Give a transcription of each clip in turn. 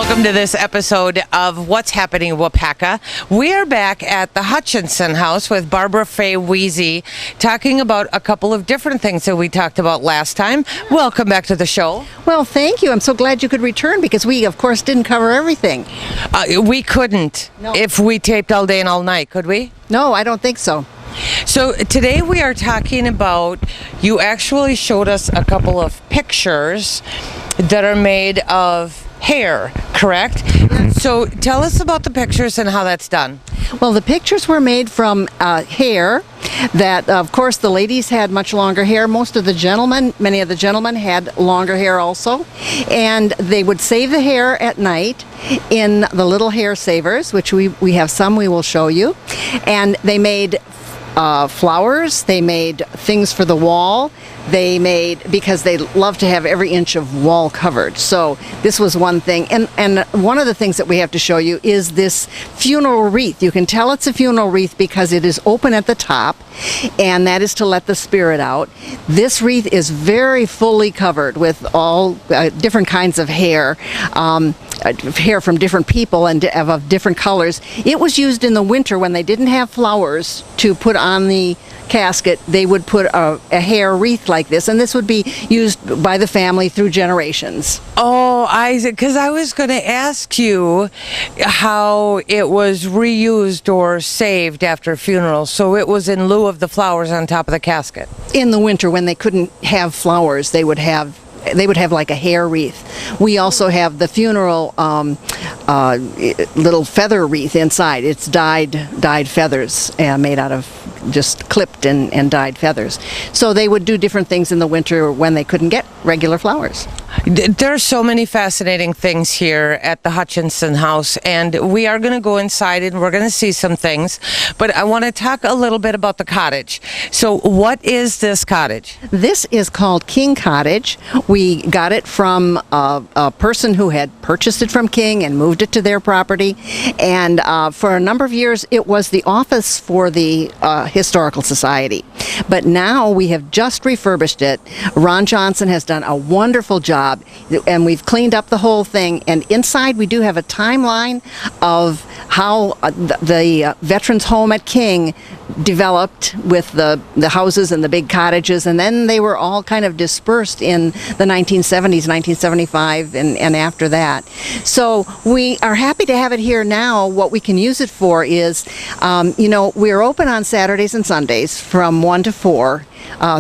Welcome to this episode of What's Happening in Waupaca. We are back at the Hutchinson house with Barbara Faye Weezy talking about a couple of different things that we talked about last time. Welcome back to the show. Well, thank you. I'm so glad you could return because we, of course, didn't cover everything. We couldn't if we taped all day and all night, could we? No, I don't think so. So today we are talking about, you actually showed us a couple of pictures that are made of hair, correct? Yes. So tell us about the pictures and how that's done. Well, the pictures were made from hair that, of course, the ladies had much longer hair. Many of the gentlemen had longer hair also. And they would save the hair at night in the little hair savers, which we have some we will show you. And they made flowers, they made things for the wall, they made, because they love to have every inch of wall covered. So this was one thing. And one of the things that we have to show you is this funeral wreath. You can tell it's a funeral wreath because it is open at the top, and that is to let the spirit out. This wreath is very fully covered with all different kinds of hair. Hair from different people and of different colors. It was used in the winter when they didn't have flowers to put on the casket. They would put a hair wreath like this, and this would be used by the family through generations. Oh, because I was going to ask you how it was reused or saved after funerals. So it was in lieu of the flowers on top of the casket. In the winter when they couldn't have flowers, they would have like a hair wreath. We also have the funeral little feather wreath inside. It's dyed feathers made out of just clipped and dyed feathers. So they would do different things in the winter when they couldn't get regular flowers. There are so many fascinating things here at the Hutchinson house, and we are going to go inside and we're going to see some things. But I want to talk a little bit about the cottage. So what is this cottage? This is called King Cottage. We got it from a person who had purchased it from King and moved it to their property. And for a number of years, it was the office for the Historical Society. But now we have just refurbished it. Ron Johnson has done a wonderful job, and we've cleaned up the whole thing. And inside we do have a timeline of how the Veterans Home at King developed with the houses and the big cottages, and then they were all kind of dispersed in the 1970s, 1975, and after that. So we are happy to have it here now. What we can use it for is, we're open on Saturdays and Sundays from 1 to 4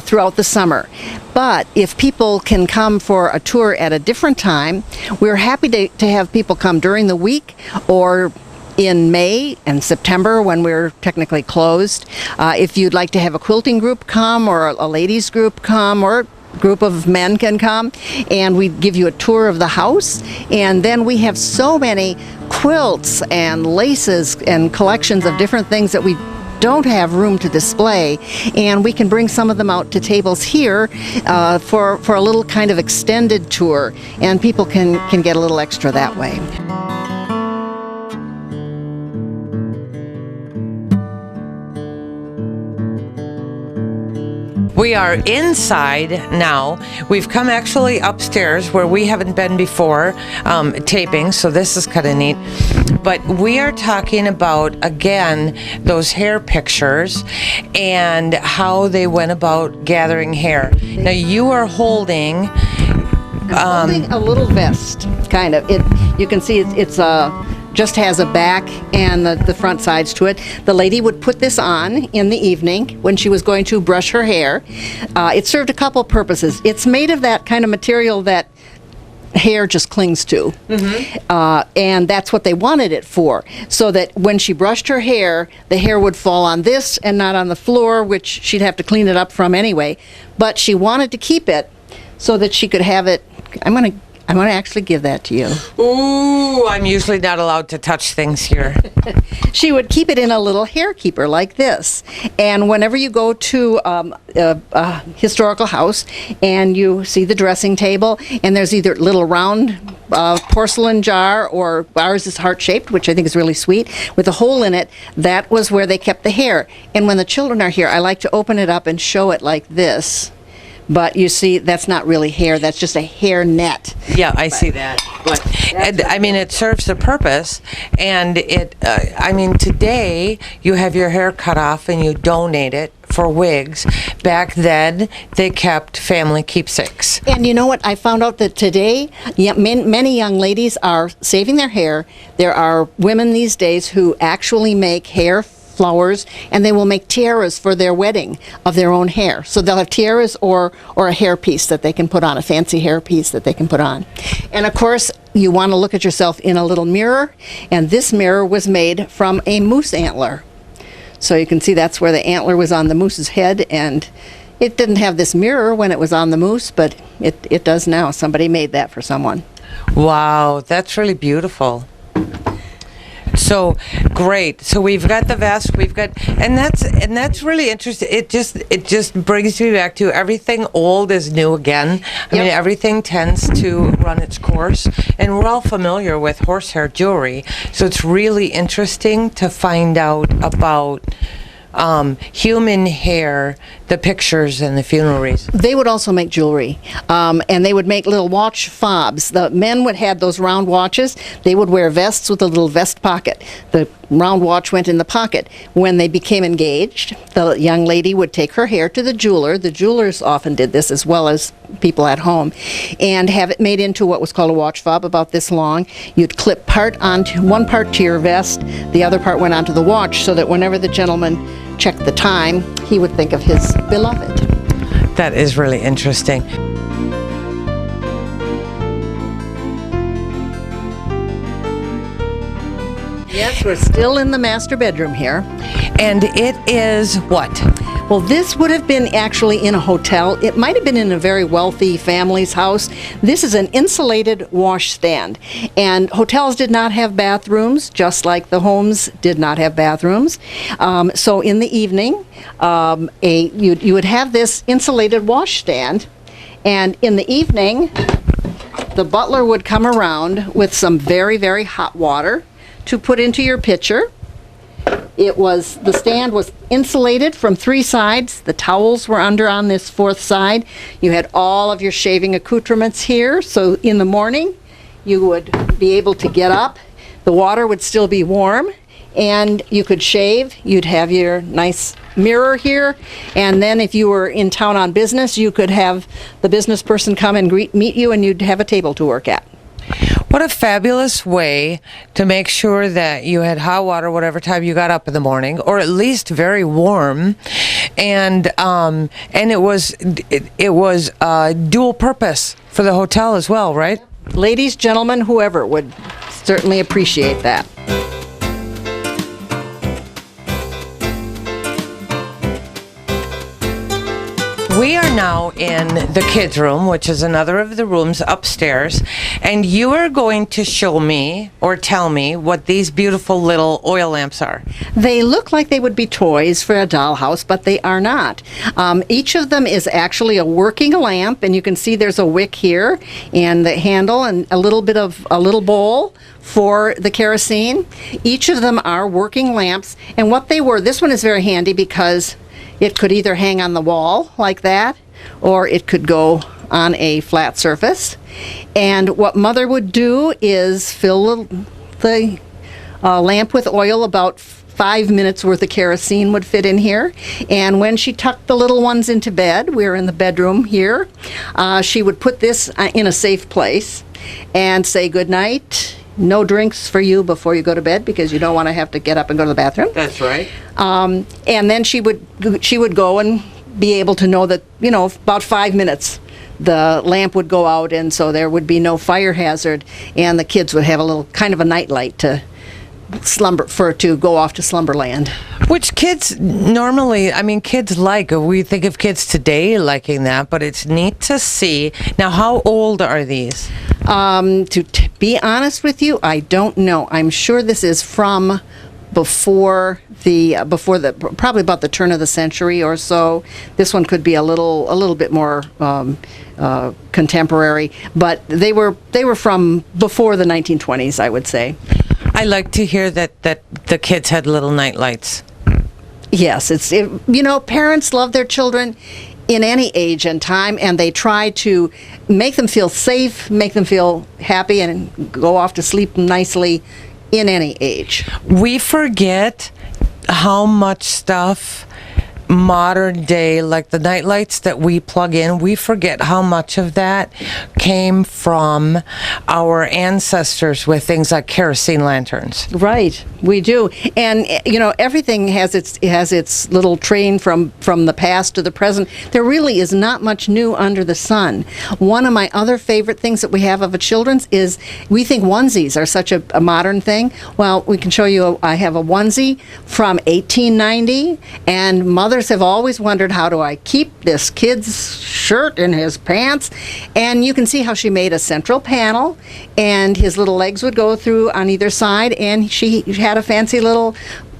throughout the summer. But if people can come for a tour at a different time, we're happy to have people come during the week or in May and September when we're technically closed. If you'd like to have a quilting group come, or a ladies group come, or a group of men can come, and we give you a tour of the house. And then we have so many quilts and laces and collections of different things that we don't have room to display, and we can bring some of them out to tables here for a little kind of extended tour, and people can get a little extra that way. We are inside now. We've come actually upstairs where we haven't been before taping, so this is kind of neat. But we are talking about, again, those hair pictures and how they went about gathering hair. Now you are holding a little vest, kind of. You can see it's just has a back and the front sides to it. The lady would put this on in the evening when she was going to brush her hair. It served a couple purposes. It's made of that kind of material that hair just clings to. Mm-hmm. And that's what they wanted it for, so that when she brushed her hair, the hair would fall on this and not on the floor, which she'd have to clean it up from anyway. But she wanted to keep it so that she could have it. I'm going to actually give that to you. Ooh, I'm usually not allowed to touch things here. She would keep it in a little hair keeper like this. And whenever you go to a historical house and you see the dressing table, and there's either a little round porcelain jar, or ours is heart-shaped, which I think is really sweet, with a hole in it, that was where they kept the hair. And when the children are here, I like to open it up and show it like this, but you see, that's not really hair. That's just a hair net. Yeah, I see that. But I mean, it serves a purpose, and I mean, today you have your hair cut off and you donate it for wigs. Back then, they kept family keepsakes. And you know what? I found out that today, many young ladies are saving their hair. There are women these days who actually make hair flowers, and they will make tiaras for their wedding of their own hair. So they'll have tiaras or a hairpiece that they can put on, a fancy hairpiece that they can put on. And of course, you want to look at yourself in a little mirror, and this mirror was made from a moose antler. So you can see that's where the antler was on the moose's head, and it didn't have this mirror when it was on the moose, but it does now. Somebody made that for someone. Wow, that's really beautiful. So great. So we've got the vest. We've got, and that's really interesting. It just brings me back to everything old is new again. I mean, everything tends to run its course, and we're all familiar with horsehair jewelry. So it's really interesting to find out about human hair, the pictures, and the funeral wreaths. They would also make jewelry, and they would make little watch fobs. The men would have those round watches. They would wear vests with a little vest pocket. The round watch went in the pocket. When they became engaged, the young lady would take her hair to the jeweler. The jewelers often did this as well as people at home, and have it made into what was called a watch fob, about this long. You'd clip one part to your vest, the other part went onto the watch, so that whenever the gentleman checked the time, he would think of his beloved. That is really interesting. Yes, we're still in the master bedroom here. And it is what? Well, this would have been actually in a hotel. It might have been in a very wealthy family's house. This is an insulated washstand. And hotels did not have bathrooms, just like the homes did not have bathrooms. So in the evening, you would have this insulated washstand. And in the evening, the butler would come around with some very, very hot water to put into your pitcher. The stand was insulated from 3 sides. The towels were under on this 4th side. You had all of your shaving accoutrements here. So in the morning, you would be able to get up. The water would still be warm, and you could shave. You'd have your nice mirror here. And then if you were in town on business, you could have the business person come and meet you, and you'd have a table to work at. What a fabulous way to make sure that you had hot water whatever time you got up in the morning, or at least very warm, and it was dual purpose for the hotel as well, right? Ladies, gentlemen, whoever would certainly appreciate that. We are now in the kids' room, which is another of the rooms upstairs, and you are going to show me or tell me what these beautiful little oil lamps are. They look like they would be toys for a dollhouse, but they are not. Each of them is actually a working lamp, and you can see there's a wick here and the handle and a little bowl for the kerosene. Each of them are working lamps, and what they were, this one is very handy because it could either hang on the wall like that, or it could go on a flat surface. And what Mother would do is fill the lamp with oil. About 5 minutes worth of kerosene would fit in here. And when she tucked the little ones into bed, we're in the bedroom here, she would put this in a safe place and say good night. No drinks for you before you go to bed, because you don't want to have to get up and go to the bathroom. That's right. And then she would go and be able to know that, about 5 minutes the lamp would go out, and so there would be no fire hazard, and the kids would have a little kind of a nightlight to go off to slumberland. Which kids normally, kids like. We think of kids today liking that, but it's neat to see. Now, how old are these? To be honest with you, I don't know. I'm sure this is from before probably about the turn of the century or so. This one could be a little bit more contemporary, but they were from before the 1920s, I would say. I like to hear that the kids had little night lights. Yes, parents love their children. in any age and time, and they try to make them feel safe, make them feel happy, and go off to sleep nicely in any age. We forget how much stuff modern day, like the night lights that we plug in, we forget how much of that came from our ancestors with things like kerosene lanterns. Right, we do, and everything has its little train from the past to the present. There really is not much new under the sun. One of my other favorite things that we have of a children's is we think onesies are such a modern thing. Well, we can show you. I have a onesie from 1890, and mothers have always wondered, how do I keep this kid's shirt in his pants? And you can see how she made a central panel, and his little legs would go through on either side, and she had a fancy little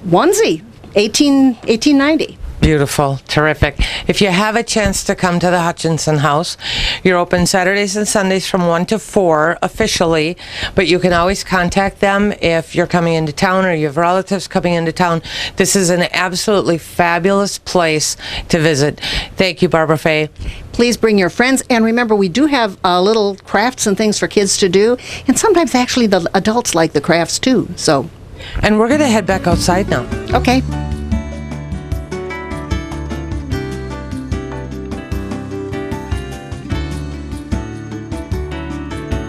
onesie, 1890. Beautiful. Terrific. If you have a chance to come to the Hutchinson house, you're open Saturdays and Sundays from 1 to 4 officially, but you can always contact them if you're coming into town or you have relatives coming into town. This is an absolutely fabulous place to visit. Thank you, Barbara Fay. Please bring your friends, and remember, we do have little crafts and things for kids to do, and sometimes actually the adults like the crafts too. So, and we're going to head back outside now. Okay.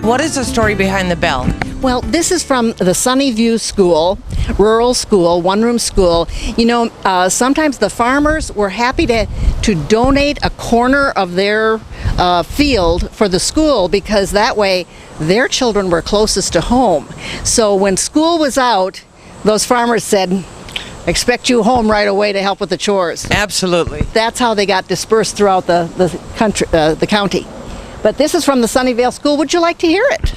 What is the story behind the bell? Well, this is from the Sunnyview School, rural school, one-room school. Sometimes the farmers were happy to donate a corner of their field for the school, because that way their children were closest to home. So when school was out, those farmers said, expect you home right away to help with the chores. Absolutely. That's how they got dispersed throughout the county. But this is from the Sunnyvale School. Would you like to hear it?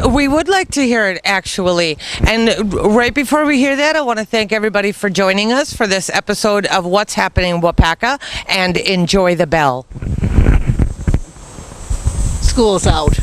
We would like to hear it, actually. And right before we hear that, I want to thank everybody for joining us for this episode of What's Happening in Waupaca, and enjoy the bell. School's out.